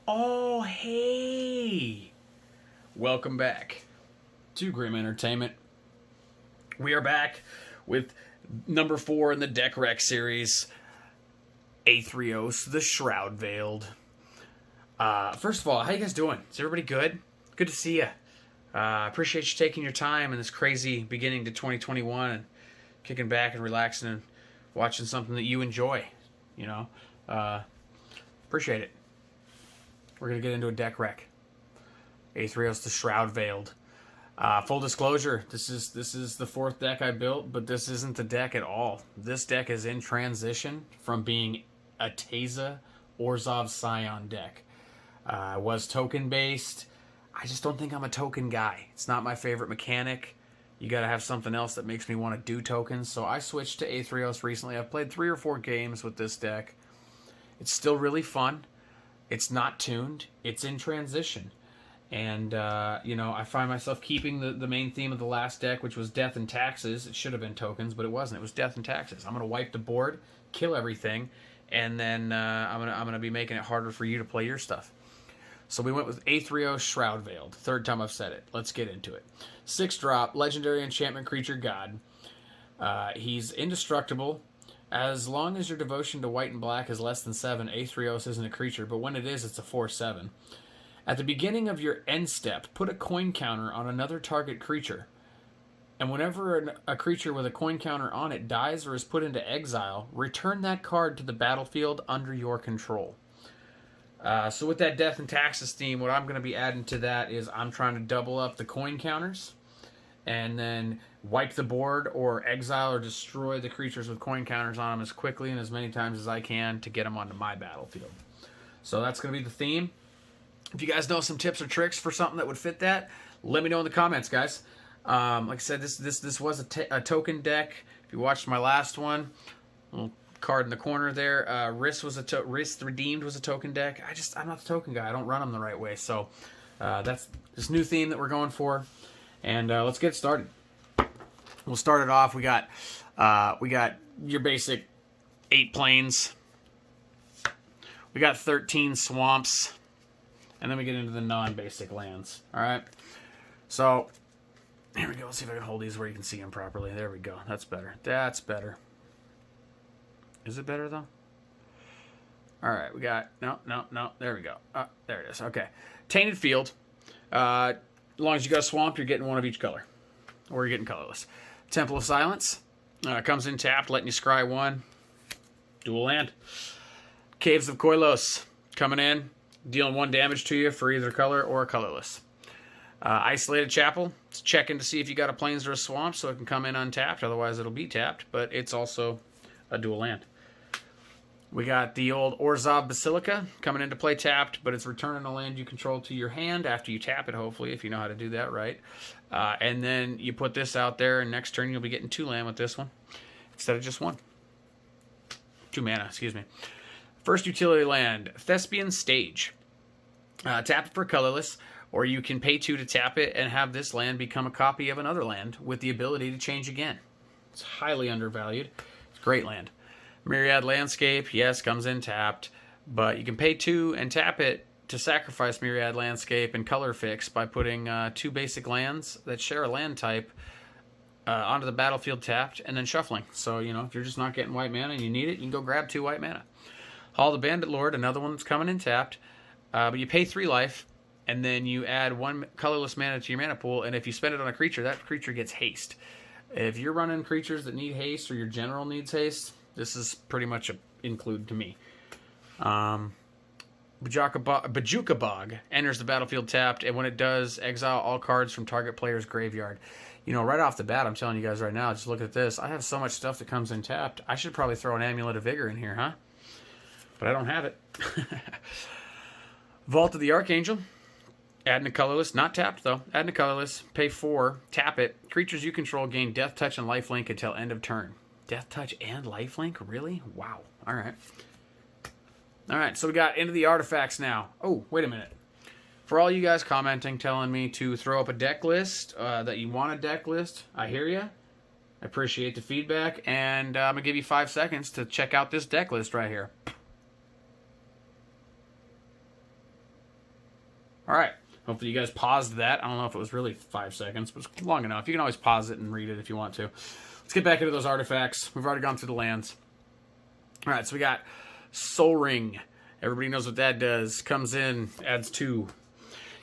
Oh, hey! Welcome back to Grim Entertainment. We are back with number 4 in the Deck Rec series, Athreos, the Shroud-Veiled. First of all, how you guys doing? Is everybody good? Good to see you. Appreciate you taking your time in this crazy beginning to 2021 and kicking back and relaxing and watching something that you enjoy. You know, appreciate it. We're going to get into a deck rec. Athreos, the Shroud-Veiled. Full disclosure, this is the 4th deck I built, but this isn't the deck at all. This deck is in transition from being a Teysa Orzhov Scion deck. It was token-based. I just don't think I'm a token guy. It's not my favorite mechanic. You got to have something else that makes me want to do tokens, so I switched to Athreos recently. I've played 3 or 4 games with this deck. It's still really fun. It's not tuned. It's in transition. And, I find myself keeping the main theme of the last deck, which was death and taxes. It should have been tokens, but it wasn't. It was death and taxes. I'm going to wipe the board, kill everything, and then I'm gonna be making it harder for you to play your stuff. So we went with Athreos Shroud-Veiled. 3rd time I've said it. Let's get into it. 6-drop, legendary enchantment creature god. He's indestructible. As long as your devotion to white and black is less than 7, Athreos isn't a creature, but when it is, it's a 4/7. At the beginning of your end step, put a coin counter on another target creature. And whenever a creature with a coin counter on it dies or is put into exile, return that card to the battlefield under your control. So with that death and taxes theme, what I'm going to be adding to that is I'm trying to double up the coin counters and then wipe the board or exile or destroy the creatures with coin counters on them as quickly and as many times as I can to get them onto my battlefield. So that's going to be the theme. If you guys know some tips or tricks for something that would fit that, let me know in the comments, guys. Like I said, this was a token deck. If you watched my last one, little card in the corner there. Risk Redeemed was a token deck. I'm not the token guy. I don't run them the right way. So that's this new theme that we're going for. And let's get started. We'll start it off. We got your basic 8 plains. We got 13 swamps. And then we get into the non-basic lands. Alright? So, here we go. Let's see if I can hold these where you can see them properly. There we go. That's better. That's better. Is it better, though? Alright, we got... No. There we go. There it is. Okay. Tainted Field. As long as you got a swamp, you're getting one of each color. Or you're getting colorless. Temple of Silence. Comes in tapped, letting you scry 1. Dual land. Caves of Koilos. Coming in. Dealing 1 damage to you for either color or colorless. Isolated Chapel. It's checking to see if you got a plains or a swamp so it can come in untapped. Otherwise, it'll be tapped. But it's also a dual land. We got the old Orzhov Basilica coming into play tapped, but it's returning a land you control to your hand after you tap it, hopefully, if you know how to do that right. And then you put this out there, and next turn you'll be getting 2 land with this one instead of just 1. 2 mana, excuse me. First utility land, Thespian Stage. Tap it for colorless, or you can pay 2 to tap it and have this land become a copy of another land with the ability to change again. It's highly undervalued. It's a great land. Myriad Landscape, yes, comes in tapped, but you can pay 2 and tap it to sacrifice Myriad Landscape and color fix by putting 2 basic lands that share a land type onto the battlefield tapped and then shuffling. So, if you're just not getting white mana and you need it, you can go grab 2 white mana. Hall of the Bandit Lord, another one that's coming in tapped. But you pay 3 life, and then you add 1 colorless mana to your mana pool, and if you spend it on a creature, that creature gets haste. If you're running creatures that need haste, or your general needs haste, this is pretty much an include to me. Bajuka Bog enters the battlefield tapped, and when it does, exile all cards from target player's graveyard. Right off the bat, I'm telling you guys right now, just look at this. I have so much stuff that comes in tapped, I should probably throw an Amulet of Vigor in here, huh? But I don't have it. Vault of the Archangel. Adding a colorless. Not tapped, though. Adding a colorless. Pay 4. Tap it. Creatures you control gain Death Touch and Lifelink until end of turn. Death Touch and Lifelink? Really? Wow. Alright. Alright, so we got into the artifacts now. Oh, wait a minute. For all you guys commenting, telling me to throw up a deck list, that you want a deck list, I hear you. I appreciate the feedback, and I'm going to give you 5 seconds to check out this deck list right here. All right. Hopefully you guys paused that. I don't know if it was really 5 seconds, but it's long enough. You can always pause it and read it if you want to. Let's get back into those artifacts. We've already gone through the lands. All right, so we got Soul Ring. Everybody knows what that does. Comes in, adds 2.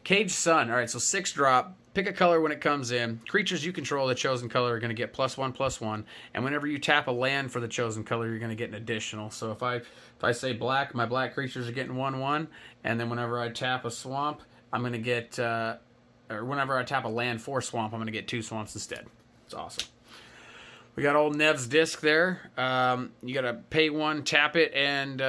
Cage Sun. All right, so 6 drop. Pick a color when it comes in. Creatures you control the chosen color are going to get +1/+1. And whenever you tap a land for the chosen color, you're going to get an additional. So if I say black, my black creatures are getting 1/1. And then whenever I tap a swamp, I'm going to get, or whenever I tap a land for swamp, I'm going to get 2 swamps instead. It's awesome. We got old Nev's Disc there. You got to pay 1, tap it, and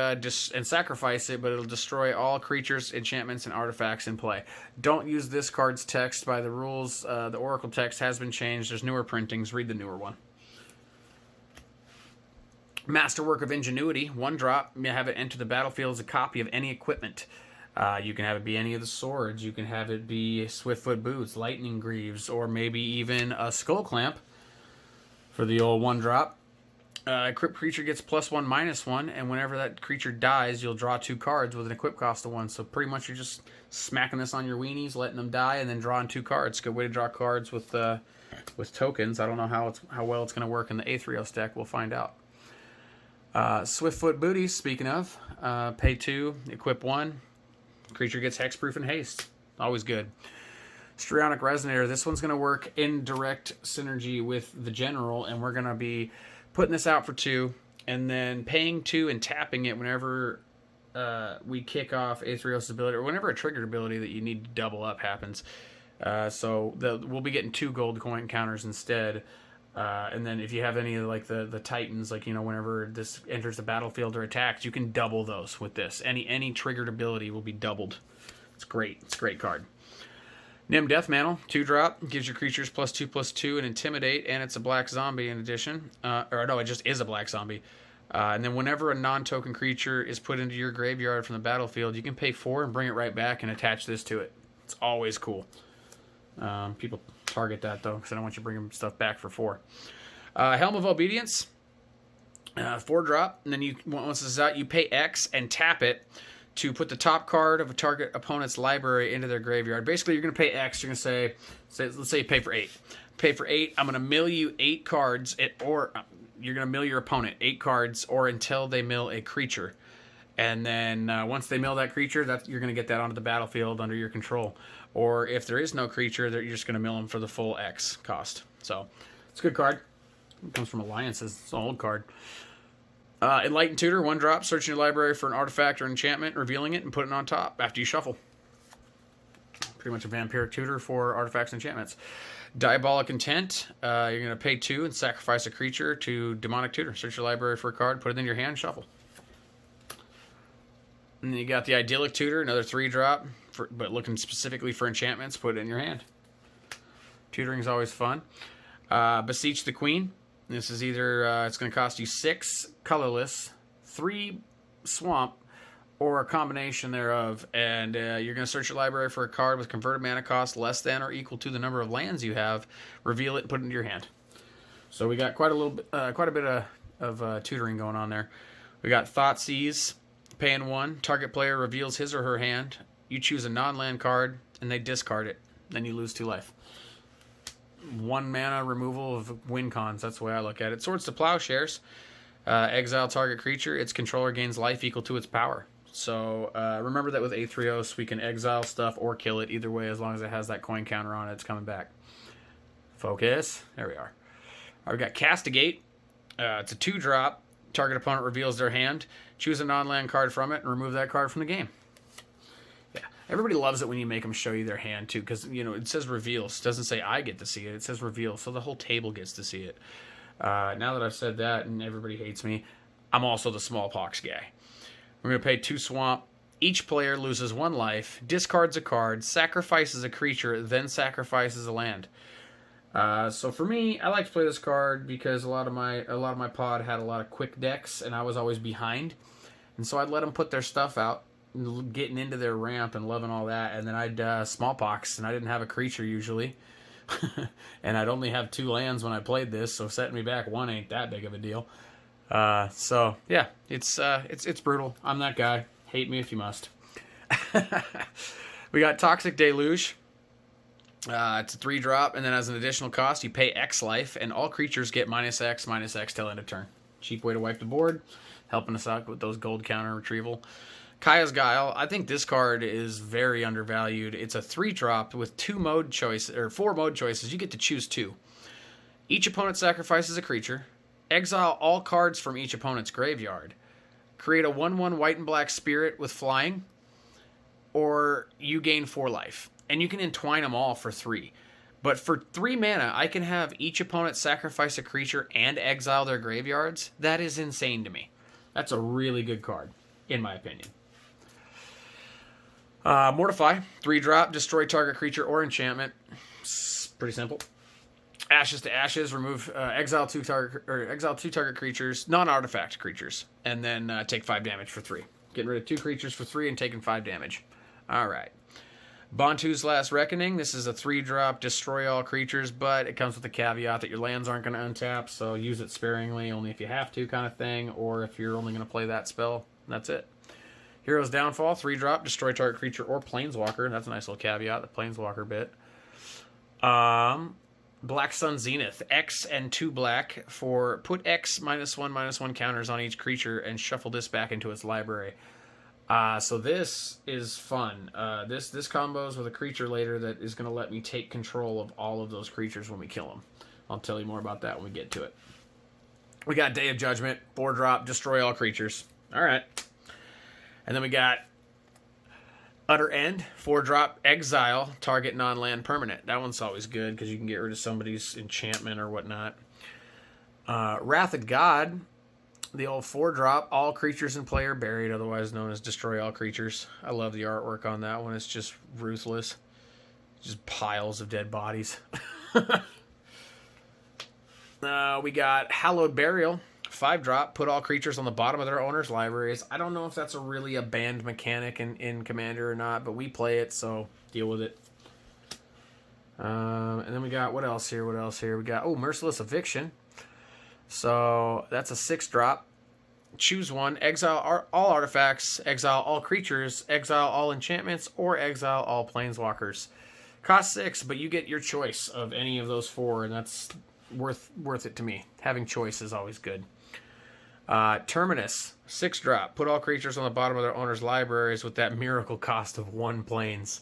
sacrifice it, but it'll destroy all creatures, enchantments, and artifacts in play. Don't use this card's text by the rules. The Oracle text has been changed. There's newer printings. Read the newer one. Masterwork of Ingenuity. 1 drop. You have it enter the battlefield as a copy of any equipment. You can have it be any of the swords. You can have it be Swiftfoot Boots, Lightning Greaves, or maybe even a Skull Clamp for the old 1 drop. Equipped creature gets +1/-1, and whenever that creature dies, you'll draw 2 cards with an equip cost of 1. So pretty much you're just smacking this on your weenies, letting them die, and then drawing 2 cards. Good way to draw cards with tokens. I don't know how well it's going to work in the Athreos deck. We'll find out. Swiftfoot Booties, speaking of, pay 2, equip 1. Creature gets hexproof and haste. Always good. Strionic Resonator. This one's going to work in direct synergy with the general, and we're going to be putting this out for 2, and then paying 2 and tapping it whenever we kick off Athreos' ability, or whenever a triggered ability that you need to double up happens. So we'll be getting 2 gold coin counters instead. And then if you have any of like the Titans, like, you know, whenever this enters the battlefield or attacks, you can double those with this. Any triggered ability will be doubled. It's great. It's a great card. Nim Deathmantle, 2 drop, gives your creatures +2/+2 and Intimidate, and it's a black zombie in addition. Or no, it just is a black zombie. And then whenever a non-token creature is put into your graveyard from the battlefield, you can pay 4 and bring it right back and attach this to it. It's always cool. People target that, though, because I don't want you bringing stuff back for 4. Helm of Obedience, 4 drop, and then once this is out, you pay X and tap it to put the top card of a target opponent's library into their graveyard. Basically, you're going to pay X. You're going to say, let's say you pay for 8. Pay for 8. I'm going to mill you 8 cards, or you're going to mill your opponent 8 cards, or until they mill a creature. And then once they mill that creature, you're going to get that onto the battlefield under your control. Or if there is no creature, you're just going to mill them for the full X cost. So it's a good card. It comes from Alliances. It's an old card. Enlightened Tutor, 1 drop. Search in your library for an artifact or enchantment, revealing it, and putting it on top after you shuffle. Pretty much a vampiric tutor for artifacts and enchantments. Diabolic Intent. You're going to pay 2 and sacrifice a creature to Demonic Tutor. Search your library for a card, put it in your hand, shuffle. And then you got the Idyllic Tutor, another 3 drop, but looking specifically for enchantments, put it in your hand. Tutoring is always fun. Beseech the Queen. This is either, it's going to cost you 6 colorless, 3 swamp, or a combination thereof. And you're going to search your library for a card with converted mana cost less than or equal to the number of lands you have. Reveal it and put it into your hand. So we got quite a bit of tutoring going on there. We got Thoughtseize, paying 1. Target player reveals his or her hand. You choose a non-land card, and they discard it. Then you lose 2 life. 1 mana removal of wincons. That's the way I look at it. Swords to Plowshares. Exile target creature. Its controller gains life equal to its power. So remember that with Athreos, we can exile stuff or kill it. Either way, as long as it has that coin counter on it, it's coming back. Focus. There we are. All right, we got Castigate. It's a 2 drop. Target opponent reveals their hand. Choose a non-land card from it and remove that card from the game. Yeah, everybody loves it when you make them show you their hand too, because you know it says reveals. It doesn't say I get to see it. It says reveal, so the whole table gets to see it. Now that I've said that and everybody hates me, I'm also the smallpox guy. We're going to pay 2 swamp. Each player loses 1 life, discards a card, sacrifices a creature, then sacrifices a land. So for me, I like to play this card because a lot of my pod had a lot of quick decks, and I was always behind, and so I'd let them put their stuff out, getting into their ramp and loving all that, and then I'd smallpox, and I didn't have a creature usually, and I'd only have 2 lands when I played this, so setting me back 1 ain't that big of a deal. So yeah, it's brutal. I'm that guy. Hate me if you must. We got Toxic Deluge. It's a 3-drop, and then as an additional cost, you pay X life, and all creatures get -X till end of turn. Cheap way to wipe the board, helping us out with those gold counter retrieval. Kaya's Guile. I think this card is very undervalued. It's a 3-drop with 4 mode choices. You get to choose 2. Each opponent sacrifices a creature. Exile all cards from each opponent's graveyard. Create a 1/1 white and black spirit with flying, or you gain 4 life. And you can entwine them all for 3. But for 3 mana, I can have each opponent sacrifice a creature and exile their graveyards. That is insane to me. That's a really good card, in my opinion. Mortify, 3-drop, destroy target creature or enchantment. It's pretty simple. Ashes to Ashes, remove exile 2 target creatures, non-artifact creatures, and then take 5 damage for 3. Getting rid of 2 creatures for 3 and taking 5 damage. All right. Bantu's Last Reckoning. This is a 3-drop, destroy all creatures, but it comes with the caveat that your lands aren't going to untap, so use it sparingly, only if you have to kind of thing, or if you're only going to play that spell. That's it. Hero's Downfall, 3-drop, destroy target creature or planeswalker. That's a nice little caveat, the planeswalker bit. Black Sun Zenith, X and 2 black for put X -1/-1 counters on each creature and shuffle this back into its library. So this is fun. This combos with a creature later that is going to let me take control of all of those creatures when we kill them. I'll tell you more about that when we get to it. We got Day of Judgment, 4-drop, destroy all creatures. All right. And then we got Utter End, 4-drop, exile, target non-land permanent. That one's always good because you can get rid of somebody's enchantment or whatnot. Wrath of God, the old 4-drop, all creatures in play are buried, otherwise known as destroy all creatures. I love the artwork on that one. It's just ruthless. Just piles of dead bodies. We got Hallowed Burial, 5-drop, put all creatures on the bottom of their owner's libraries. I don't know if that's really a banned mechanic in Commander or not, but we play it, so deal with it. And then we got, what else here? We got, Merciless Eviction. So that's a 6-drop. Choose one. Exile all artifacts. Exile all creatures. Exile all enchantments. Or exile all planeswalkers. Cost 6, but you get your choice of any of those 4, and that's worth it to me. Having choice is always good. Terminus, 6-drop. Put all creatures on the bottom of their owner's libraries with that miracle cost of 1 planes.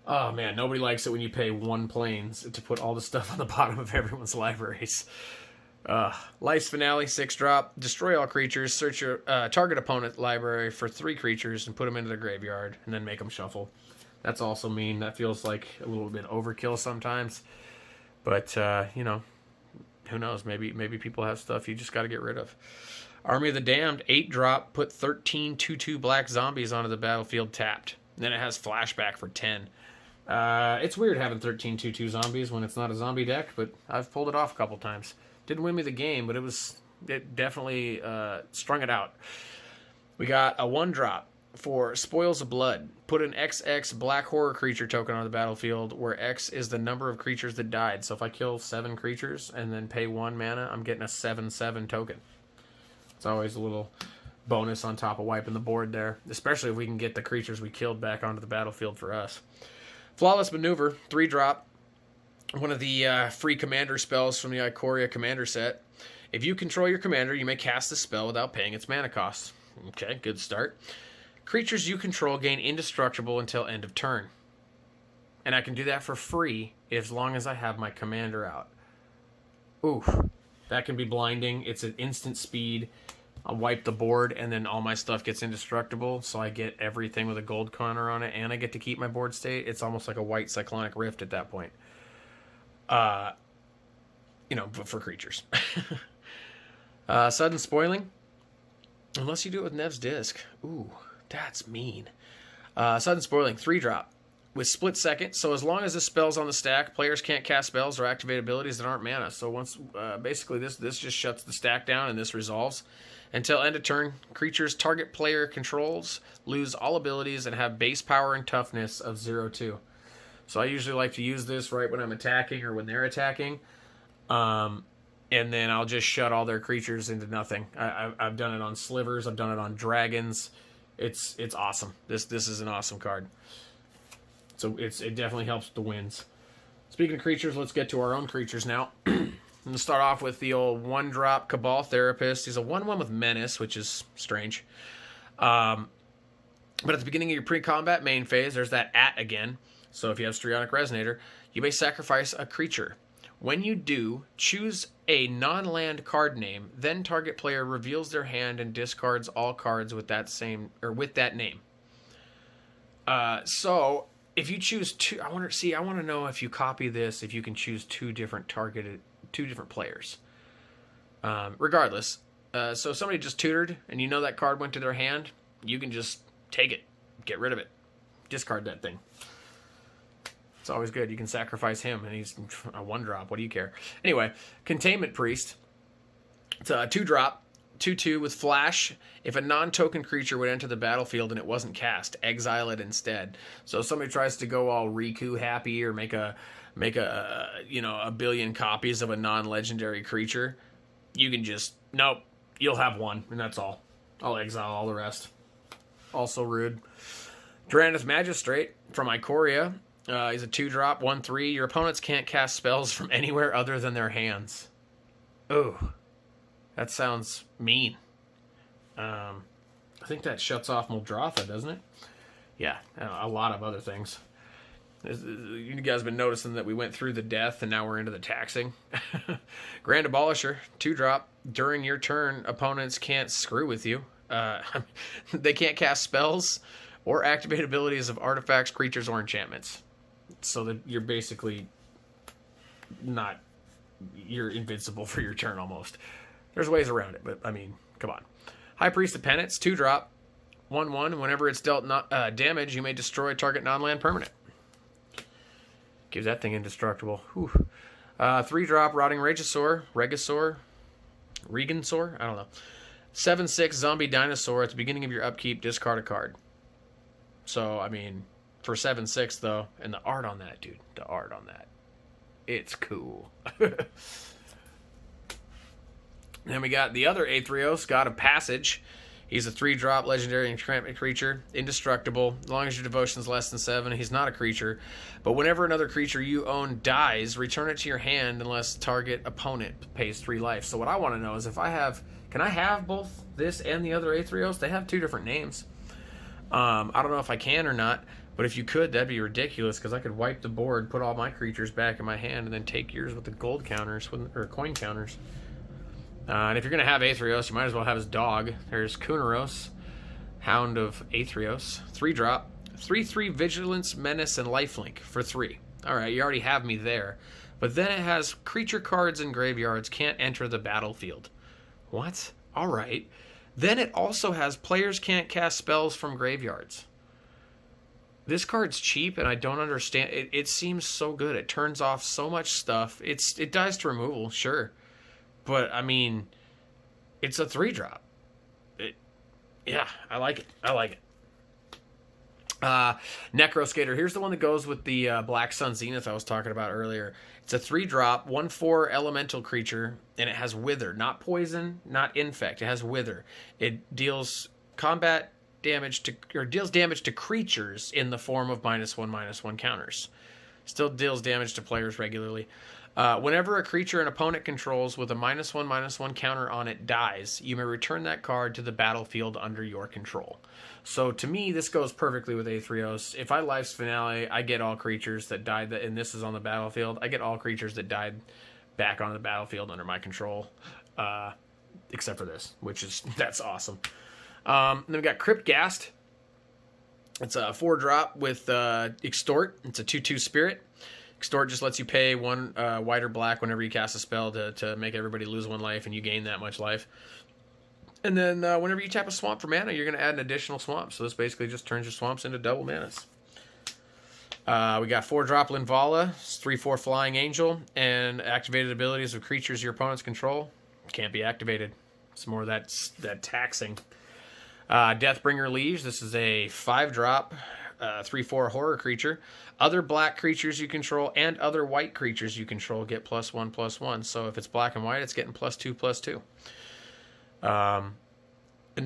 Oh man, nobody likes it when you pay 1 planes to put all the stuff on the bottom of everyone's libraries. Life's Finale, 6-drop. Destroy all creatures. Search your target opponent library for 3 creatures and put them into their graveyard, and then make them shuffle. That's also mean. That feels like a little bit overkill sometimes. But, who knows? Maybe people have stuff you just got to get rid of. Army of the Damned, 8-drop. Put 13 2/2 black zombies onto the battlefield tapped. Then it has flashback for 10. It's weird having 13 2/2 zombies when it's not a zombie deck, but I've pulled it off a couple times. Didn't win me the game, but it definitely strung it out. We got a 1-drop for Spoils of Blood. Put an XX black horror creature token on the battlefield, where X is the number of creatures that died. So if I kill 7 creatures and then pay 1 mana, I'm getting a 7/7 token. It's always a little bonus on top of wiping the board there, especially if we can get the creatures we killed back onto the battlefield for us. Flawless Maneuver, 3-drop. One of the free commander spells from the Ikoria commander set. If you control your commander, you may cast the spell without paying its mana cost. Okay, good start. Creatures you control gain indestructible until end of turn. And I can do that for free as long as I have my commander out. Oof. That can be blinding. It's an instant speed. I'll wipe the board, and then all my stuff gets indestructible, so I get everything with a gold counter on it, and I get to keep my board state. It's almost like a white Cyclonic Rift at that point. But for creatures. Sudden Spoiling. Unless you do it with Nev's Disc. Ooh, that's mean. Sudden Spoiling, 3-drop. With Split Second, so as long as this spell's on the stack, players can't cast spells or activate abilities that aren't mana. So once, basically this just shuts the stack down and this resolves. Until end of turn, creatures target player controls lose all abilities and have base power and toughness of 0/2. So I usually like to use this right when I'm attacking or when they're attacking. And then I'll just shut all their creatures into nothing. I've done it on slivers. I've done it on dragons. It's awesome. This is an awesome card. So it definitely helps with the wins. Speaking of creatures, let's get to our own creatures now. I'm going to start off with the old 1-drop Cabal Therapist. He's a 1/1 with Menace, which is strange. But at the beginning of your pre-combat main phase, there's that @ again. So if you have Strionic Resonator, you may sacrifice a creature. When you do, choose a non-land card name. Then target player reveals their hand and discards all cards with that name. So if you choose two, I want to know if you copy this, if you can choose two different players. Regardless, so if somebody just tutored and you know that card went to their hand, you can just take it, get rid of it, discard that thing. It's always good. You can sacrifice him, and he's a 1-drop. What do you care? Anyway, Containment Priest. It's a 2-drop, 2/2 with Flash. If a non-token creature would enter the battlefield and it wasn't cast, exile it instead. So if somebody tries to go all Riku happy or make a billion copies of a non-legendary creature, you can just, nope, you'll have one, and that's all. I'll exile all the rest. Also rude. Durandus Magistrate from Ikoria. He's a 2-drop, 1/3. Your opponents can't cast spells from anywhere other than their hands. Oh, that sounds mean. I think that shuts off Muldrotha, doesn't it? Yeah, a lot of other things. You guys have been noticing that we went through the death and now we're into the taxing. Grand Abolisher, 2-drop. During your turn, opponents can't screw with you. They can't cast spells or activate abilities of artifacts, creatures, or enchantments. So that you're basically you're invincible for your turn almost. There's ways around it, but I mean, come on. High Priest of Penance, 2-drop, 1/1. Whenever it's dealt damage, you may destroy target non-land permanent. Gives that thing indestructible. 3-drop Rotting Regisaur, Regisaur, I don't know. 7/6 Zombie Dinosaur. At the beginning of your upkeep, discard a card. So, I mean, for 7/6 though, and the art on that, dude, it's cool. Then we got the other Athreos, God of Passage. He's a 3-drop legendary enchantment creature, indestructible. As long as your devotion is less than 7, he's not a creature. But whenever another creature you own dies, return it to your hand unless target opponent pays 3 life. So what I want to know is can I have both this and the other Athreos? They have 2 different names. I don't know if I can or not, but if you could, that'd be ridiculous because I could wipe the board, put all my creatures back in my hand, and then take yours with the gold counters or coin counters. And if you're going to have Athreos, you might as well have his dog. There's Kunaros, Hound of Athreos, 3-drop, 3/3 Vigilance, Menace, and Lifelink for 3. All right, you already have me there. But then it has creature cards in graveyards can't enter the battlefield. What? All right. Then it also has players can't cast spells from graveyards. This card's cheap, and I don't understand. It seems so good. It turns off so much stuff. It dies to removal, sure. But, I mean, it's a 3-drop. Yeah, I like it. Necroskater. Here's the one that goes with the Black Sun Zenith I was talking about earlier. It's a 3-drop, 1/4 elemental creature, and it has Wither. Not poison, not infect. It has Wither. It deals damage to creatures in the form of -1/-1 counters. Still deals damage to players regularly. Whenever a creature an opponent controls with a -1/-1 counter on it dies, you may return that card to the battlefield under your control. So to me, this goes perfectly with Athreos. If I Life's Finale, I get all creatures that died, and this is on the battlefield. I get all creatures that died back on the battlefield under my control, except for this, that's awesome. Then we got Crypt Ghast. It's a 4-drop with Extort. It's a 2/2 Spirit. Extort just lets you pay 1 white or black whenever you cast a spell to make everybody lose 1 life, and you gain that much life. And then whenever you tap a swamp for mana, you're going to add an additional swamp. So this basically just turns your swamps into double manas. We got 4-drop Linvala, 3/4 Flying Angel, and activated abilities of creatures your opponents control can't be activated. It's more that taxing. Deathbringer Liege. This is a 5-drop, 3/4 horror creature. Other black creatures you control and other white creatures you control get +1/+1. So if it's black and white, it's getting +2/+2. And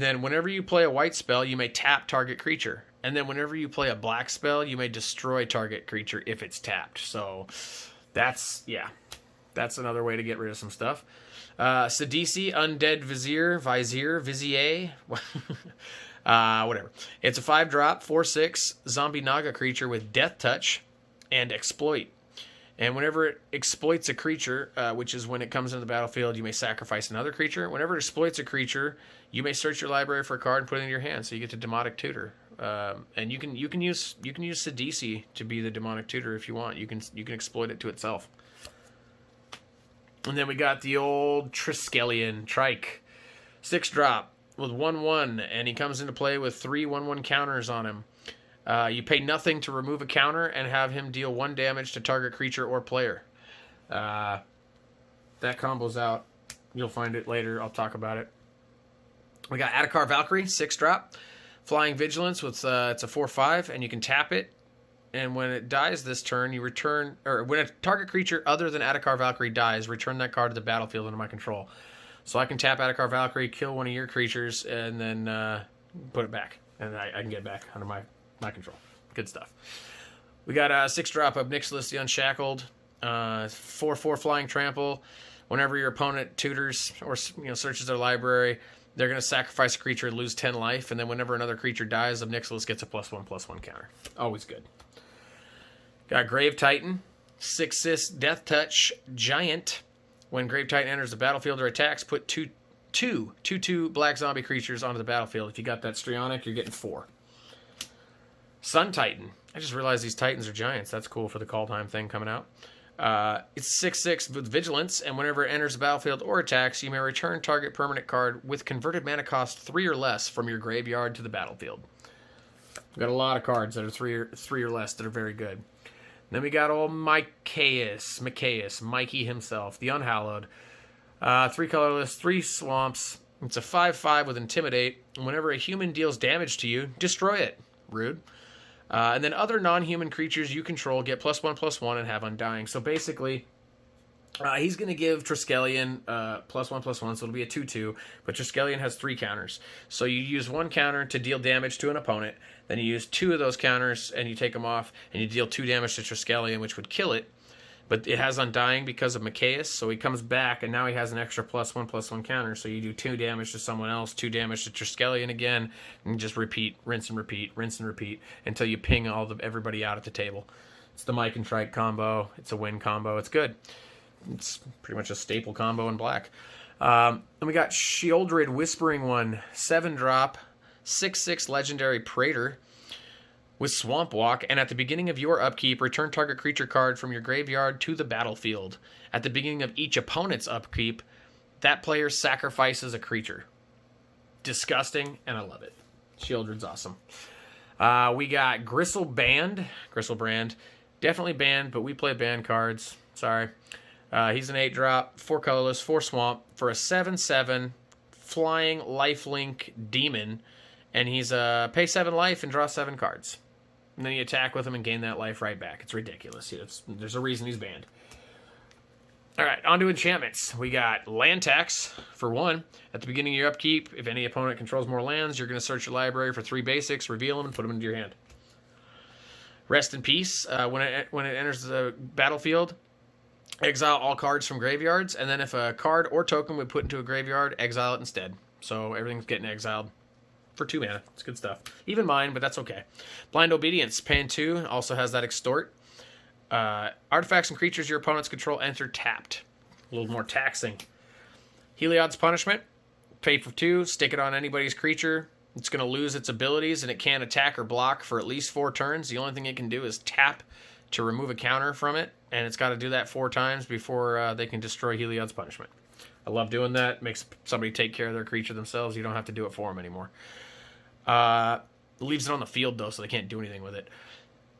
then whenever you play a white spell, you may tap target creature. And then whenever you play a black spell, you may destroy target creature if it's tapped. So that's another way to get rid of some stuff. Sidisi, Undead Vizier, whatever. It's a 5-drop, 4/6 zombie Naga creature with Death Touch and Exploit. And whenever it exploits a creature, which is when it comes into the battlefield, you may sacrifice another creature. Whenever it exploits a creature, you may search your library for a card and put it in your hand, so you get to Demonic Tutor. And you can use Sidisi to be the Demonic Tutor if you want. You can exploit it to itself. And then we got the old Triskelion Trike, 6-drop with 1/1, and he comes into play with 3 1/1 counters on him. You pay nothing to remove a counter and have him deal 1 damage to target creature or player. That combo's out. You'll find it later. I'll talk about it. We got Atakar Valkyrie, 6-drop. Flying Vigilance with it's a 4/5, and you can tap it. And when it dies this turn, you return... Or when a target creature other than Atakar Valkyrie dies, return that card to the battlefield under my control. So I can tap Atakar Valkyrie, kill one of your creatures, and then put it back. And I can get it back under my control. Good stuff. We got a 6-drop of Nixilis the Unshackled, 4/4 Flying Trample. Whenever your opponent tutors or searches their library, they're going to sacrifice a creature and lose 10 life, and then whenever another creature dies, Nixilis gets a +1/+1 counter. Always good. Got Grave Titan, 6/6 Death Touch Giant. When Grave Titan enters the battlefield or attacks, put two black zombie creatures onto the battlefield. If you got that Strionic, you're getting 4. Sun Titan. I just realized these Titans are giants. That's cool for the call time thing coming out. It's 6/6 with Vigilance, and whenever it enters the battlefield or attacks, you may return target permanent card with converted mana cost 3 or less from your graveyard to the battlefield. We've got a lot of cards that are 3 or less that are very good. Then we got old Mikhaeus, Mikey himself, the Unhallowed. 3 colorless, 3 swamps. It's a 5/5 with Intimidate. And whenever a human deals damage to you, destroy it. Rude. And then other non-human creatures you control get +1/+1 and have Undying. So basically, he's going to give Triskelion +1/+1, so it'll be a 2/2. But Triskelion has 3 counters. So you use 1 counter to deal damage to an opponent. Then you use 2 of those counters and you take them off, and you deal 2 damage to Triskelion, which would kill it. But it has Undying because of Mikhaeus, so he comes back, and now he has an extra +1/+1 counter. So you do 2 damage to someone else, 2 damage to Triskelion again, and just repeat, rinse and repeat, until you ping everybody out at the table. It's the Mike and Trike combo. It's a win combo. It's good. It's pretty much a staple combo in black. And we got Sheoldred Whispering One, 7-drop, 6/6 Legendary Praetor with Swamp Walk, and at the beginning of your upkeep, return target creature card from your graveyard to the battlefield. At the beginning of each opponent's upkeep, that player sacrifices a creature. Disgusting, and I love it. Sheoldred's awesome. We got Gristlebrand. Definitely banned, but we play banned cards. Sorry. He's an 8-drop, 4 colorless, 4 swamp for a 7/7 flying lifelink demon, and he's pay 7 life and draw 7 cards. And then you attack with him and gain that life right back. It's ridiculous. There's a reason he's banned. All right, on to enchantments. We got land tax for 1. At the beginning of your upkeep, if any opponent controls more lands, you're going to search your library for 3 basics, reveal them, and put them into your hand. Rest in peace. When it enters the battlefield, exile all cards from graveyards, and then if a card or token would put into a graveyard, exile it instead. So everything's getting exiled for 2 mana. It's good stuff. Even mine, but that's okay. Blind Obedience, paying 2, also has that Extort. Artifacts and creatures your opponents control enter tapped. A little more taxing. Heliod's Punishment, pay for 2, stick it on anybody's creature. It's going to lose its abilities, and it can't attack or block for at least 4 turns. The only thing it can do is tap to remove a counter from it, and it's got to do that 4 times before they can destroy Heliod's Punishment. I love doing that. Makes somebody take care of their creature themselves. You don't have to do it for them anymore. Leaves it on the field, though, so they can't do anything with it.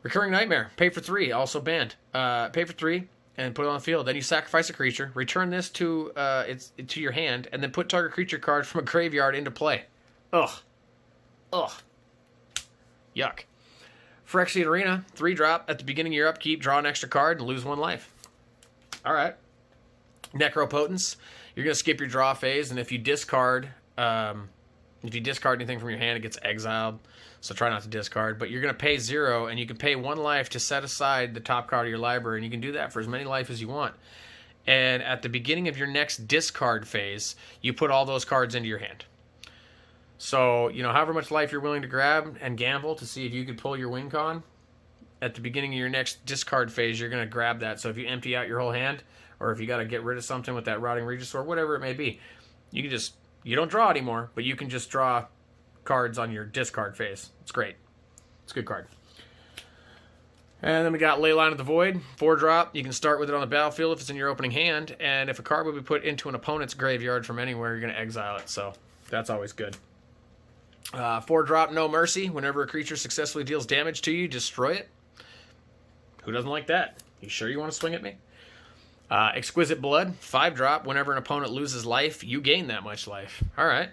Recurring Nightmare, pay for 3, also banned. Pay for 3 and put it on the field. Then you sacrifice a creature, return this to your hand, and then put target creature card from a graveyard into play. Ugh. Yuck. Phyrexian Arena, 3-drop. At the beginning of your upkeep, draw an extra card and lose 1 life. All right. Necropotence, you're going to skip your draw phase, and if you discard If you discard anything from your hand, it gets exiled. So try not to discard. But you're going to pay 0, and you can pay 1 life to set aside the top card of your library, and you can do that for as many life as you want. And at the beginning of your next discard phase, you put all those cards into your hand. So, you know, however much life you're willing to grab and gamble to see if you could pull your win con, at the beginning of your next discard phase, you're going to grab that. So if you empty out your whole hand, or if you got to get rid of something with that Rotting Regis or whatever it may be, you can just, you don't draw anymore, but you can just draw cards on your discard phase. It's great. It's a good card. And then we got Leyline of the Void, 4-drop. You can start with it on the battlefield if it's in your opening hand, and if a card would be put into an opponent's graveyard from anywhere, you're going to exile it, so that's always good. 4-drop, No Mercy. Whenever a creature successfully deals damage to you, destroy it. Who doesn't like that? You sure you want to swing at me? Exquisite Blood, 5-drop. Whenever an opponent loses life, you gain that much life. All right.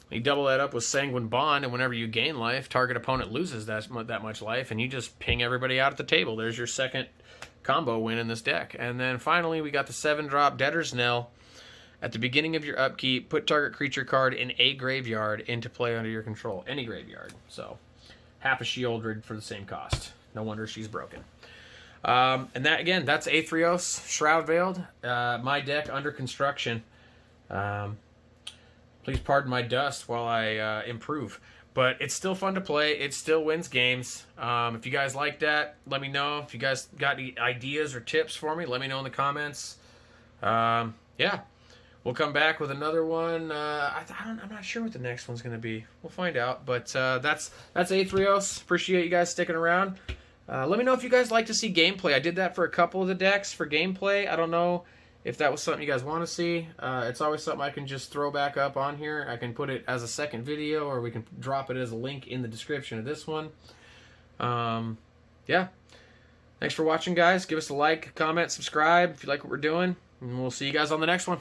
You double that up with Sanguine Bond, and whenever you gain life, target opponent loses that much life, and you just ping everybody out at the table. There's your second combo win in this deck. And then finally, we got the 7-drop Debtor's Knell. At the beginning of your upkeep, put target creature card in a graveyard into play under your control. Any graveyard. So, half a Shieldred for the same cost. No wonder she's broken. And that, again, that's Athreos Shroud-Veiled. My deck under construction. Please pardon my dust while I improve. But it's still fun to play. It still wins games. If you guys like that, let me know. If you guys got any ideas or tips for me, let me know in the comments. Yeah. We'll come back with another one. I'm not sure what the next one's going to be. We'll find out. But that's Athreos. Appreciate you guys sticking around. Let me know if you guys like to see gameplay. I did that for a couple of the decks for gameplay. I don't know if that was something you guys want to see. It's always something I can just throw back up on here. I can put it as a second video, or we can drop it as a link in the description of this one. Yeah. Thanks for watching, guys. Give us a like, comment, subscribe if you like what we're doing. And we'll see you guys on the next one.